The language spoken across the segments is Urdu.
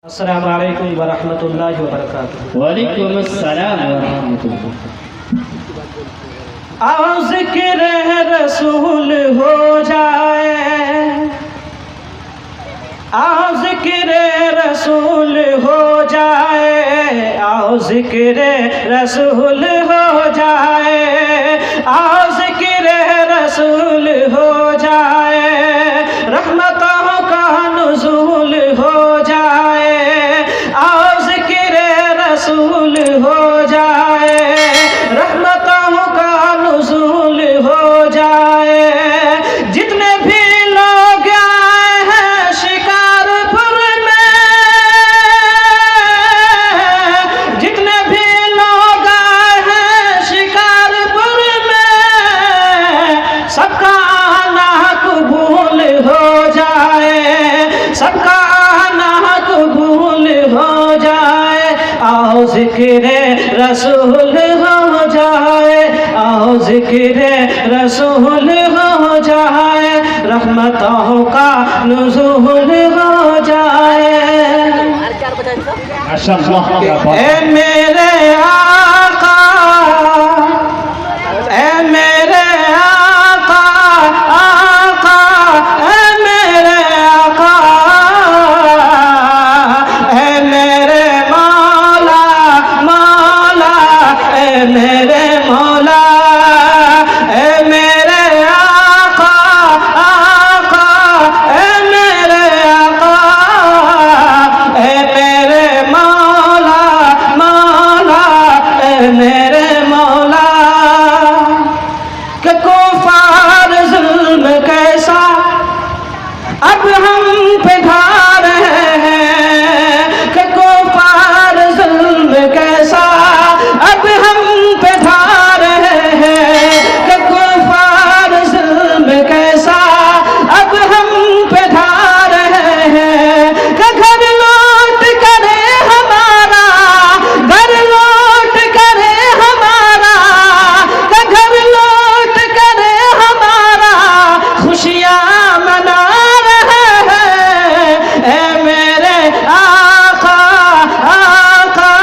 السلام علیکم ورحمۃ اللہ وبرکاتہ۔ وعلیکم السلام ورحمۃ اللہ۔ آؤ ذکر رسول ہو جائے، آؤ ذکر رسول ہو جائے، آؤ ذکر رسول ہو جائے، آؤ ذکر رسول ہو جائے، رحمتوں کا نزول ہو جائے، آؤ ذکر رسول ہو جائے، رحمتوں کا نزول ہو جائے۔ جتنے بھی لوگ آئے ہیں شکارپور میں، جتنے بھی لوگ آئے ہیں شکارپور میں، سب کا آنا قبول ہو جائے، سب کا آنا قبول ہو جائے۔ آؤ ذکر رسول ہو جائے، آؤ ذکر رسول ہو جائے، رحمتوں کا نزول ہو جائے۔ اے میرے آقا، اے میرے آقا، آقا، اے میرے آقا، اے میرے مولا، مولا، اے میرے مولا، اے میرے آقا، آقا، اے میرے آقا، اے میرے مولا، مولا، اے میرے مولا۔ کہ کفار ظلم کیسا اب ہم پہ ڈھا رہے ہیں، کہ کفار ظلم کیسا اب ہم پہ ڈھا رہے ہیں، کہ کفار ظلم کیسا اب ہم پہ ڈھا رہے ہیں۔ کہ گھر لوٹ کرے ہمارا، گھر لوٹ کرے ہمارا، کہ گھر لوٹ کرے ہمارا، خوشیاں منا رہے ہیں۔ اے میرے آقا، آقا،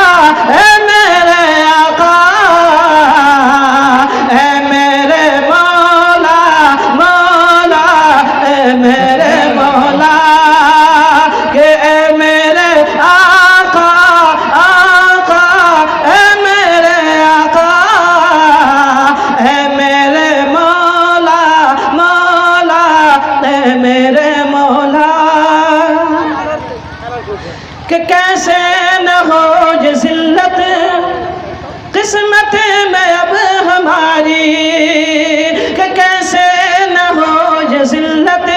اے میرے آقا، اے میرے مولا، مولا، اے میرے مولا۔ کہ اے میرے آقا، آقا، اے میرے آقا، اے میرے مولا، مولا، اے میرے مولا۔ کہ کیسے نہ ہو یہ ذلت قسمت میں اب ہماری، کہ کیسے نہ ہو یہ ذلت